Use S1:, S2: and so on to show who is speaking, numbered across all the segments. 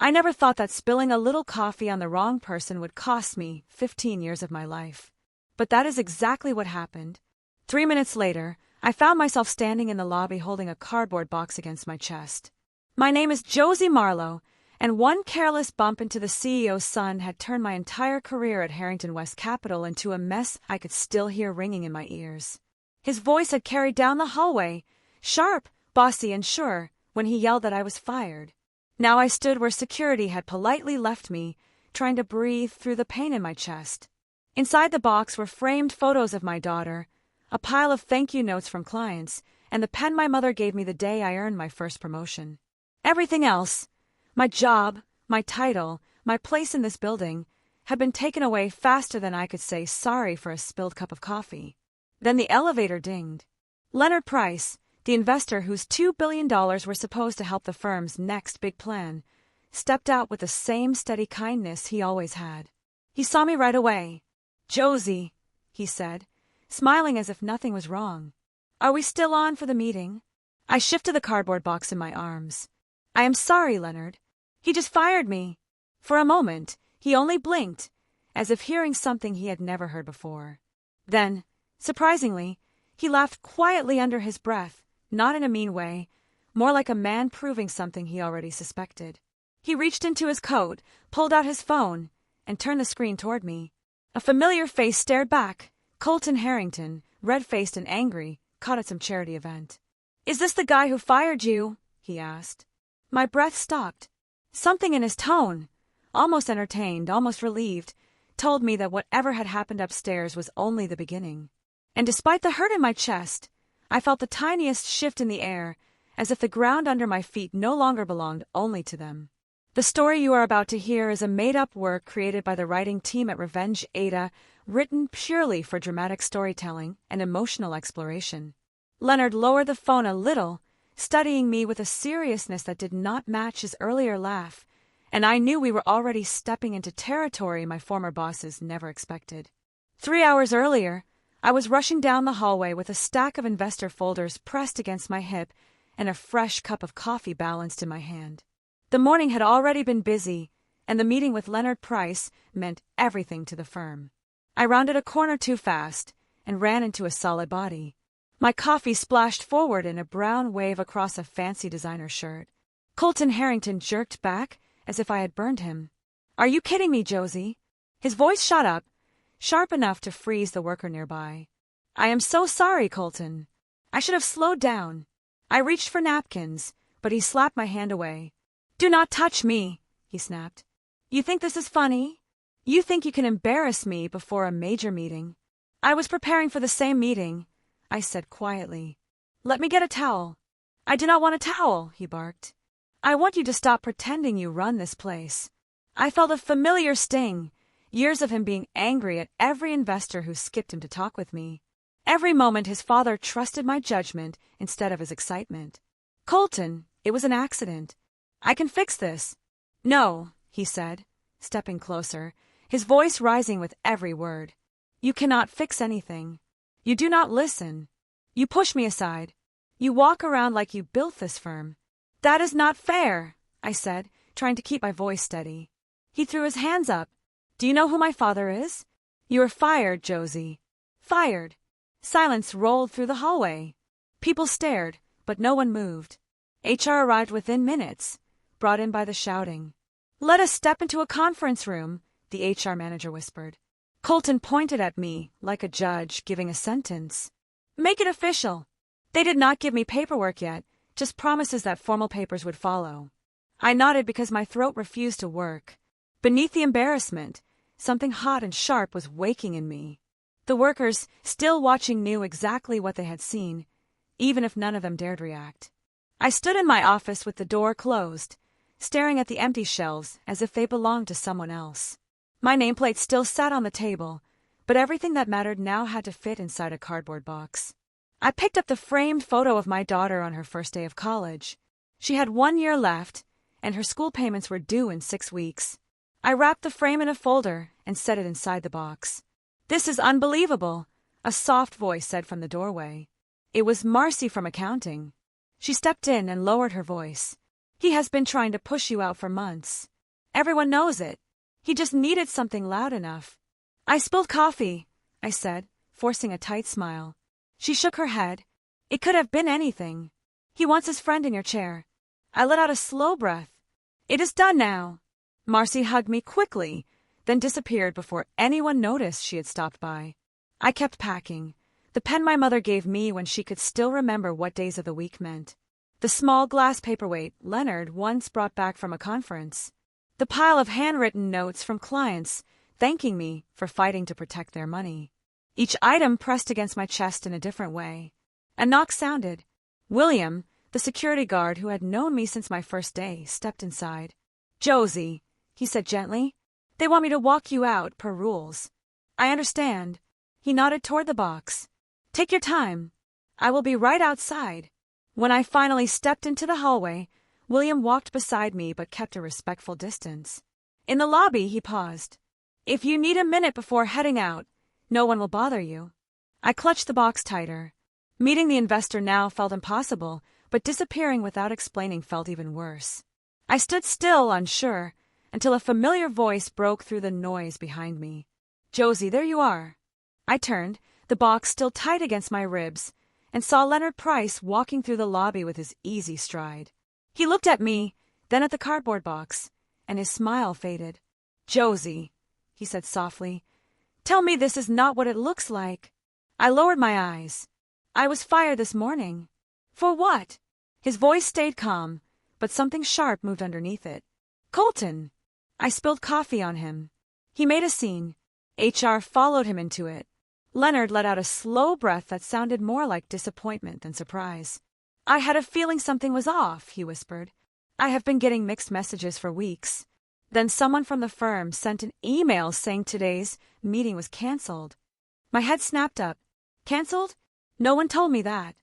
S1: I never thought that spilling a little coffee on the wrong person would cost me 15 years of my life. But that is exactly what happened. 3 minutes later, I found myself standing in the lobby holding a cardboard box against my chest. My name is Josie Marlo, and one careless bump into the CEO's son had turned my entire career at Harrington West Capital into a mess I could still hear ringing in my ears. His voice had carried down the hallway, sharp, bossy, and sure, when he yelled that I was fired. Now I stood where security had politely left me, trying to breathe through the pain in my chest. Inside the box were framed photos of my daughter, a pile of thank you notes from clients, and the pen my mother gave me the day I earned my first promotion. Everything else, my job, my title, my place in this building, had been taken away faster than I could say sorry for a spilled cup of coffee. Then the elevator dinged. Leonard Price, the investor whose $2 billion were supposed to help the firm's next big plan, stepped out with the same steady kindness he always had. He saw me right away. "Josie," he said, smiling as if nothing was wrong. "Are we still on for the meeting?" I shifted the cardboard box in my arms. "I am sorry, Leonard. He just fired me." For a moment, he only blinked, as if hearing something he had never heard before. Then, surprisingly, he laughed quietly under his breath, not in a mean way, more like a man proving something he already suspected. He reached into his coat, pulled out his phone, and turned the screen toward me. A familiar face stared back. Colton Harrington, red-faced and angry, caught at some charity event. "Is this the guy who fired you?" he asked. My breath stopped. Something in his tone, almost entertained, almost relieved, told me that whatever had happened upstairs was only the beginning. And despite the hurt in my chest, I felt the tiniest shift in the air, as if the ground under my feet no longer belonged only to them. The story you are about to hear is a made-up work created by the writing team at Revenge Ada, written purely for dramatic storytelling and emotional exploration. Leonard lowered the phone a little, studying me with a seriousness that did not match his earlier laugh, and I knew we were already stepping into territory my former bosses never expected. 3 hours earlier, I was rushing down the hallway with a stack of investor folders pressed against my hip and a fresh cup of coffee balanced in my hand. The morning had already been busy, and the meeting with Leonard Price meant everything to the firm. I rounded a corner too fast and ran into a solid body. My coffee splashed forward in a brown wave across a fancy designer shirt. Colton Harrington jerked back as if I had burned him. "Are you kidding me, Josie?" His voice shot up, sharp enough to freeze the worker nearby. "I am so sorry, Colton. I should have slowed down." I reached for napkins, but he slapped my hand away. "Do not touch me," he snapped. "You think this is funny? You think you can embarrass me before a major meeting?" "I was preparing for the same meeting," I said quietly. "Let me get a towel." "I do not want a towel," he barked. "I want you to stop pretending you run this place." I felt a familiar sting, years of him being angry at every investor who skipped him to talk with me. Every moment his father trusted my judgment instead of his excitement. "Colton, it was an accident. I can fix this." "No," he said, stepping closer, his voice rising with every word. "You cannot fix anything. You do not listen. You push me aside. You walk around like you built this firm." "That is not fair," I said, trying to keep my voice steady. He threw his hands up. "Do you know who my father is?" "You are fired, Josie." "Fired." Silence rolled through the hallway. People stared, but no one moved. HR arrived within minutes, brought in by the shouting. "Let us step into a conference room," the HR manager whispered. Colton pointed at me like a judge giving a sentence. "Make it official." They did not give me paperwork yet, just promises that formal papers would follow. I nodded because my throat refused to work. Beneath the embarrassment, something hot and sharp was waking in me. The workers, still watching, knew exactly what they had seen, even if none of them dared react. I stood in my office with the door closed, staring at the empty shelves as if they belonged to someone else. My nameplate still sat on the table, but everything that mattered now had to fit inside a cardboard box. I picked up the framed photo of my daughter on her first day of college. She had 1 year left, and her school payments were due in 6 weeks. I wrapped the frame in a folder and set it inside the box. "This is unbelievable," a soft voice said from the doorway. It was Marcy from accounting. She stepped in and lowered her voice. He has been trying to push you out for months. Everyone knows it. He just needed something loud enough. I spilled coffee, I said, forcing a tight smile. She shook her head. It could have been anything. He wants his friend in your chair. I let out a slow breath. It is done now. Marcy hugged me quickly, then disappeared before anyone noticed she had stopped by. I kept packing, the pen my mother gave me when she could still remember what days of the week meant. The small glass paperweight Leonard once brought back from a conference. The pile of handwritten notes from clients thanking me for fighting to protect their money. Each item pressed against my chest in a different way. A knock sounded. William, the security guard who had known me since my first day, stepped inside. Josie, he said gently, they want me to walk you out per rules. I understand. He nodded toward the box. Take your time. I will be right outside. When I finally stepped into the hallway, William walked beside me but kept a respectful distance. In the lobby, he paused. If you need a minute before heading out, no one will bother you. I clutched the box tighter. Meeting the investor now felt impossible, but disappearing without explaining felt even worse. I stood still, unsure, until a familiar voice broke through the noise behind me. Josie, there you are. I turned, the box still tight against my ribs, and saw Leonard Price walking through the lobby with his easy stride. He looked at me, then at the cardboard box, and his smile faded. Josie, he said softly, tell me this is not what it looks like. I lowered my eyes. I was fired this morning. For what? His voice stayed calm, but something sharp moved underneath it. Colton! I spilled coffee on him. He made a scene. HR followed him into it. Leonard let out a slow breath that sounded more like disappointment than surprise. I had a feeling something was off, he whispered. I have been getting mixed messages for weeks. Then someone from the firm sent an email saying today's meeting was canceled. My head snapped up. Canceled? No one told me that.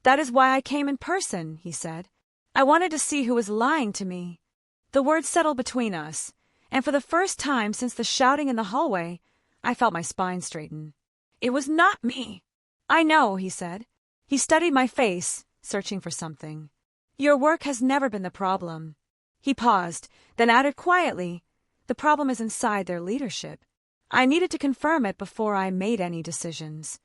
S1: That is why I came in person, he said. I wanted to see who was lying to me. The words settled between us, and for the first time since the shouting in the hallway, I felt my spine straighten. It was not me. I know, he said. He studied my face, searching for something. Your work has never been the problem. He paused, then added quietly, the problem is inside their leadership. I needed to confirm it before I made any decisions.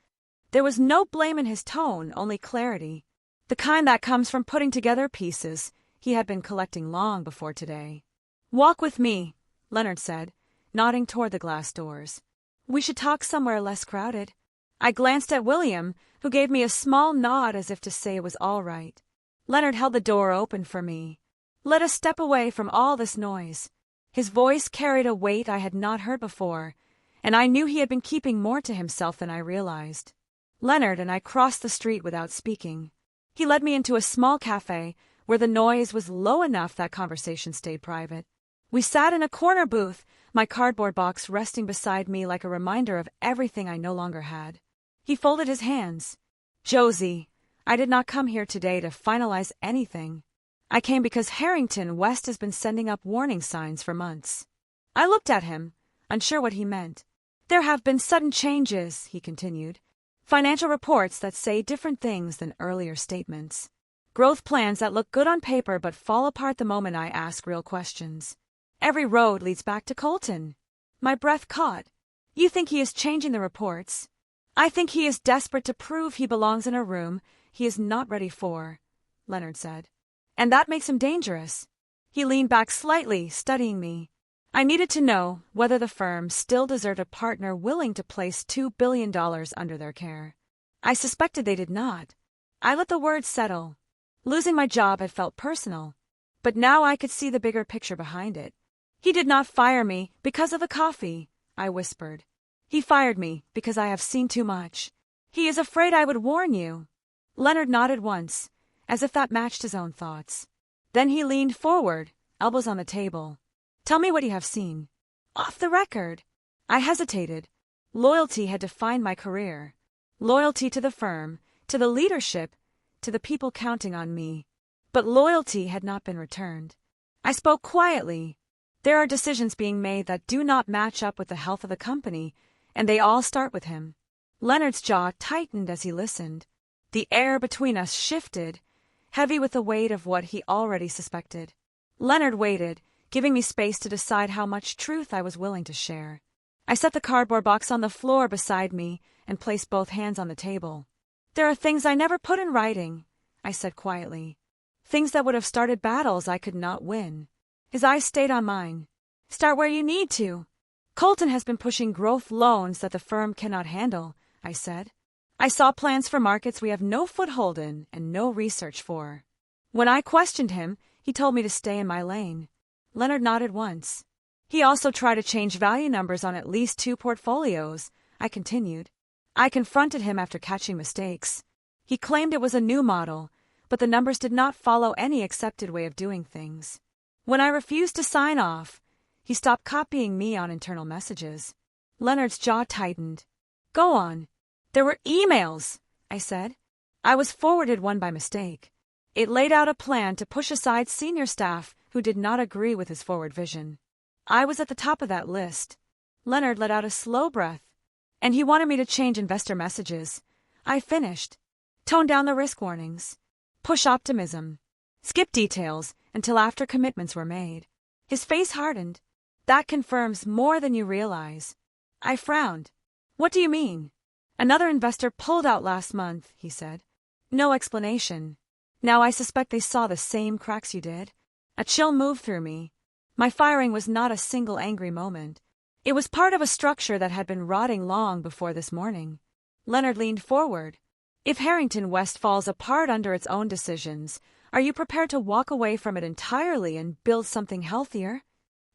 S1: There was no blame in his tone, only clarity. The kind that comes from putting together pieces he had been collecting long before today. Walk with me, Leonard said, nodding toward the glass doors. We should talk somewhere less crowded. I glanced at William, who gave me a small nod as if to say it was all right. Leonard held the door open for me. Let us step away from all this noise. His voice carried a weight I had not heard before, and I knew he had been keeping more to himself than I realized. Leonard and I crossed the street without speaking. He led me into a small cafe where the noise was low enough that conversation stayed private. We sat in a corner booth, my cardboard box resting beside me like a reminder of everything I no longer had. He folded his hands. Josie, I did not come here today to finalize anything. I came because Harrington West has been sending up warning signs for months. I looked at him, unsure what he meant. There have been sudden changes, he continued. Financial reports that say different things than earlier statements. Growth plans that look good on paper but fall apart the moment I ask real questions. Every road leads back to Colton. My breath caught. You think he is changing the reports? I think he is desperate to prove he belongs in a room he is not ready for, Leonard said. And that makes him dangerous. He leaned back slightly, studying me. I needed to know whether the firm still deserved a partner willing to place $2 billion under their care. I suspected they did not. I let the words settle. Losing my job had felt personal, but now I could see the bigger picture behind it. He did not fire me because of the coffee, I whispered. He fired me because I have seen too much. He is afraid I would warn you. Leonard nodded once, as if that matched his own thoughts. Then he leaned forward, elbows on the table. Tell me what you have seen. Off the record. I hesitated. Loyalty had defined my career. Loyalty to the firm, to the leadership, to the people counting on me. But loyalty had not been returned. I spoke quietly. There are decisions being made that do not match up with the health of the company, and they all start with him. Leonard's jaw tightened as he listened. The air between us shifted, heavy with the weight of what he already suspected. Leonard waited, giving me space to decide how much truth I was willing to share. I set the cardboard box on the floor beside me and placed both hands on the table. There are things I never put in writing, I said quietly. Things that would have started battles I could not win. His eyes stayed on mine. Start where you need to. Colton has been pushing growth loans that the firm cannot handle, I said. I saw plans for markets we have no foothold in and no research for. When I questioned him, he told me to stay in my lane. Leonard nodded once. He also tried to change value numbers on at least 2 portfolios, I continued. I confronted him after catching mistakes. He claimed it was a new model, but the numbers did not follow any accepted way of doing things. When I refused to sign off, he stopped copying me on internal messages. Leonard's jaw tightened. Go on. There were emails, I said. I was forwarded one by mistake. It laid out a plan to push aside senior staff who did not agree with his forward vision. I was at the top of that list. Leonard let out a slow breath. And he wanted me to change investor messages. I finished. Tone down the risk warnings. Push optimism. Skip details until after commitments were made. His face hardened. That confirms more than you realize. I frowned. What do you mean? Another investor pulled out last month, he said. No explanation. Now I suspect they saw the same cracks you did. A chill moved through me. My firing was not a single angry moment. It was part of a structure that had been rotting long before this morning. Leonard leaned forward. If Harrington West falls apart under its own decisions, are you prepared to walk away from it entirely and build something healthier?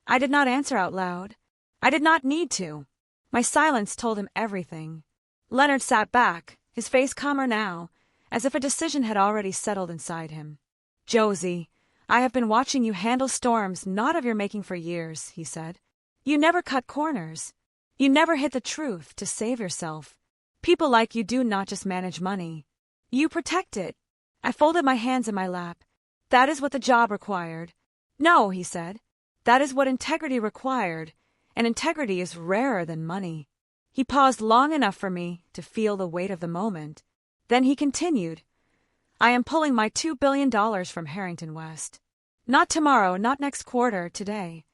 S1: I did not answer out loud. I did not need to. My silence told him everything. Leonard sat back, his face calmer now, as if a decision had already settled inside him. Josie, I have been watching you handle storms not of your making for years, he said. You never cut corners. You never hit the truth to save yourself. People like you do not just manage money. You protect it. I folded my hands in my lap. That is what the job required. No, he said. That is what integrity required, and integrity is rarer than money. He paused long enough for me to feel the weight of the moment. Then he continued. I am pulling my $2 billion from Harrington West. Not tomorrow, not next quarter, today.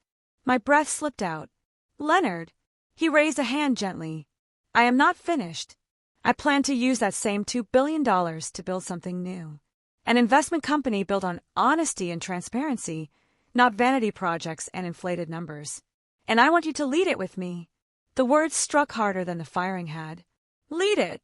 S1: My breath slipped out. Leonard. He raised a hand gently. I am not finished. I plan to use that same $2 billion to build something new. An investment company built on honesty and transparency, not vanity projects and inflated numbers. And I want you to lead it with me. The words struck harder than the firing had. Lead it.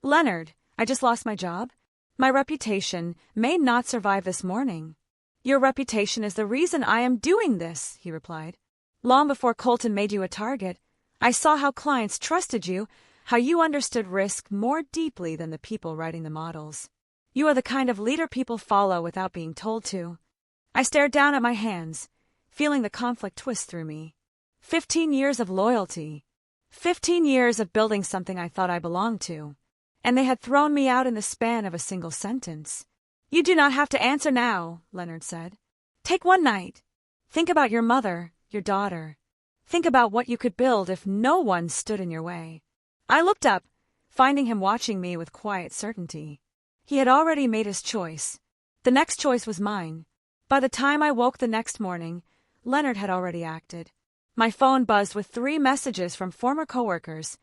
S1: Leonard, I just lost my job. My reputation may not survive this morning. Your reputation is the reason I am doing this, he replied. Long before Colton made you a target, I saw how clients trusted you, how you understood risk more deeply than the people writing the models. You are the kind of leader people follow without being told to. I stared down at my hands, feeling the conflict twist through me. 15 years of loyalty. 15 years of building something I thought I belonged to. And they had thrown me out in the span of a single sentence. You do not have to answer now, Leonard said. Take one night. Think about your mother, your daughter. Think about what you could build if no one stood in your way. I looked up, finding him watching me with quiet certainty. He had already made his choice. The next choice was mine. By the time I woke the next morning, Leonard had already acted. My phone buzzed with 3 messages from former coworkers,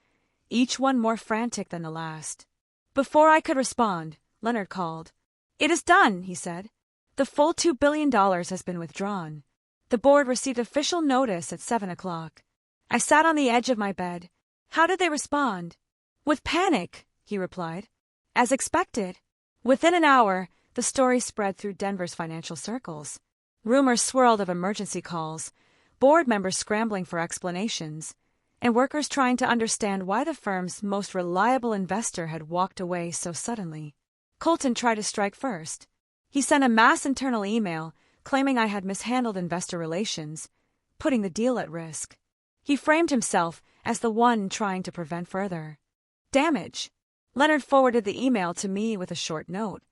S1: each one more frantic than the last. Before I could respond, Leonard called. It is done, he said. The full $2 billion has been withdrawn. The board received official notice at 7 o'clock. I sat on the edge of my bed. How did they respond? With panic, he replied. As expected. Within an hour, the story spread through Denver's financial circles. Rumors swirled of emergency calls, board members scrambling for explanations, and workers trying to understand why the firm's most reliable investor had walked away so suddenly. Colton tried to strike first. He sent a mass internal email claiming I had mishandled investor relations, putting the deal at risk. He framed himself as the one trying to prevent further damage. Leonard forwarded the email to me with a short note.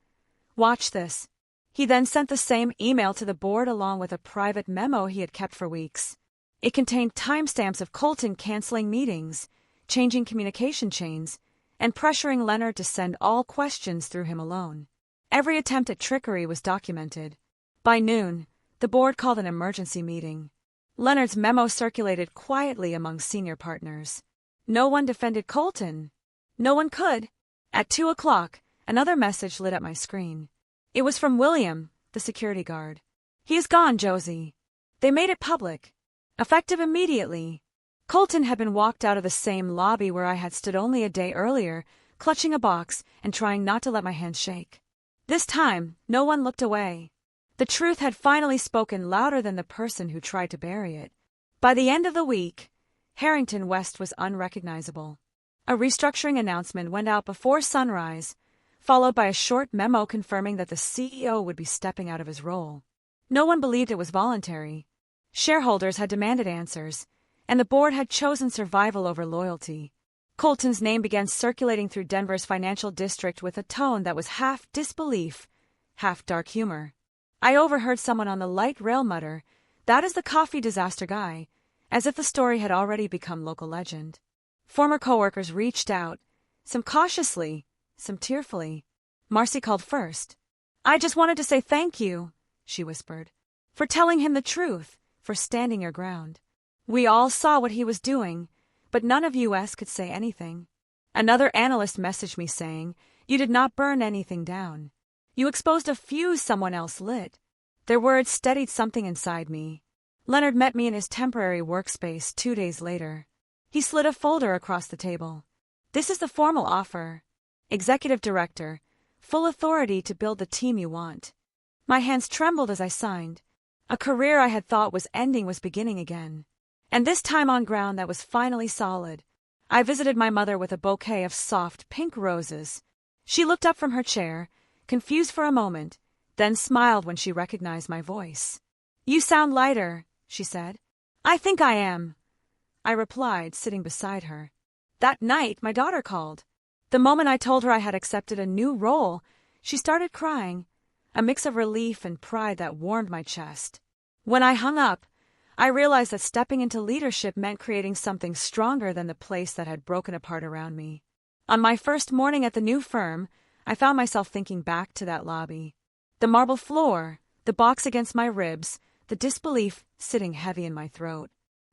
S1: Watch this. He then sent the same email to the board along with a private memo he had kept for weeks. It contained timestamps of Colton canceling meetings, changing communication chains, and pressuring Leonard to send all questions through him alone. Every attempt at trickery was documented. By noon, The board called an emergency meeting. Leonard's memo circulated quietly among senior partners. No one defended Colton. No one could. At 2 o'clock, another message lit up my screen. It was from William, the security guard. "He is gone, Josie." They made it public. Effective immediately. Colton had been walked out of the same lobby where I had stood only a day earlier, clutching a box and trying not to let my hands shake. This time, no one looked away. The truth had finally spoken louder than the person who tried to bury it. By the end of the week, Harrington West was unrecognizable. A restructuring announcement went out before sunrise, followed by a short memo confirming that the CEO would be stepping out of his role. No one believed it was voluntary. Shareholders had demanded answers, and the board had chosen survival over loyalty. Colton's name began circulating through Denver's financial district with a tone that was half disbelief, half dark humor. I overheard someone on the light rail mutter, "That is the coffee disaster guy," as if the story had already become local legend. Former coworkers reached out, some cautiously, some tearfully. Marcy called first. "I just wanted to say thank you," she whispered, "for telling him the truth, for standing your ground. We all saw what he was doing, but none of us could say anything." Another analyst messaged me saying, "You did not burn anything down. You exposed a fuse someone else lit." Their words steadied something inside me. Leonard met me in his temporary workspace 2 days later. He slid a folder across the table. "This is the formal offer. Executive Director, full authority to build the team you want." My hands trembled as I signed. A career I had thought was ending was beginning again. And this time on ground that was finally solid. I visited my mother with a bouquet of soft pink roses. She looked up from her chair, confused for a moment, then smiled when she recognized my voice. "You sound lighter," she said. "I think I am," I replied, sitting beside her. That night, my daughter called. The moment I told her I had accepted a new role, she started crying, a mix of relief and pride that warmed my chest. When I hung up, I realized that stepping into leadership meant creating something stronger than the place that had broken apart around me. On my first morning at the new firm, I found myself thinking back to that lobby. The marble floor, the box against my ribs, the disbelief sitting heavy in my throat.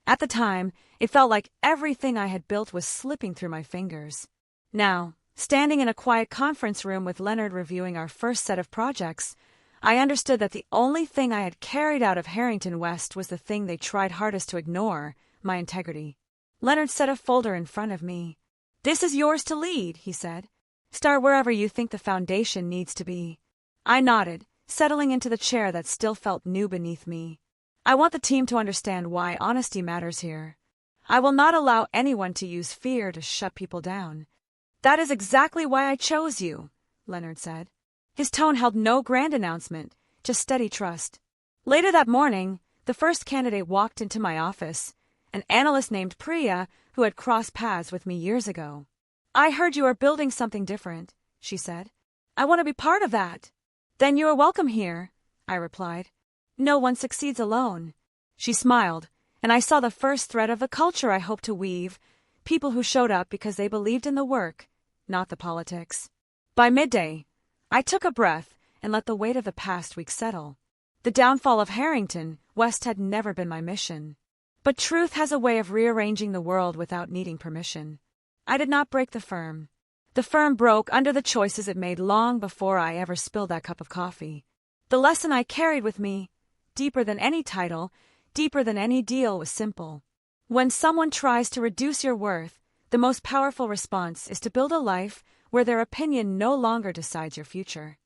S1: At the time, it felt like everything I had built was slipping through my fingers. Now, standing in a quiet conference room with Leonard reviewing our first set of projects, I understood that the only thing I had carried out of Harrington West was the thing they tried hardest to ignore, my integrity. Leonard set a folder in front of me. "This is yours to lead," he said. "Start wherever you think the foundation needs to be." I nodded, settling into the chair that still felt new beneath me. "I want the team to understand why honesty matters here. I will not allow anyone to use fear to shut people down." "That is exactly why I chose you," Leonard said. His tone held no grand announcement, just steady trust. Later that morning, the first candidate walked into my office, an analyst named Priya who had crossed paths with me years ago. "I heard you are building something different," she said. "I want to be part of that." "Then you are welcome here," I replied. "No one succeeds alone." She smiled, and I saw the first thread of the culture I hoped to weave, people who showed up because they believed in the work, not the politics. By midday, I took a breath and let the weight of the past week settle. The downfall of Harrington West had never been my mission. But truth has a way of rearranging the world without needing permission. I did not break the firm. The firm broke under the choices it made long before I ever spilled that cup of coffee. The lesson I carried with me, deeper than any title, deeper than any deal, was simple. When someone tries to reduce your worth, the most powerful response is to build a life where their opinion no longer decides your future.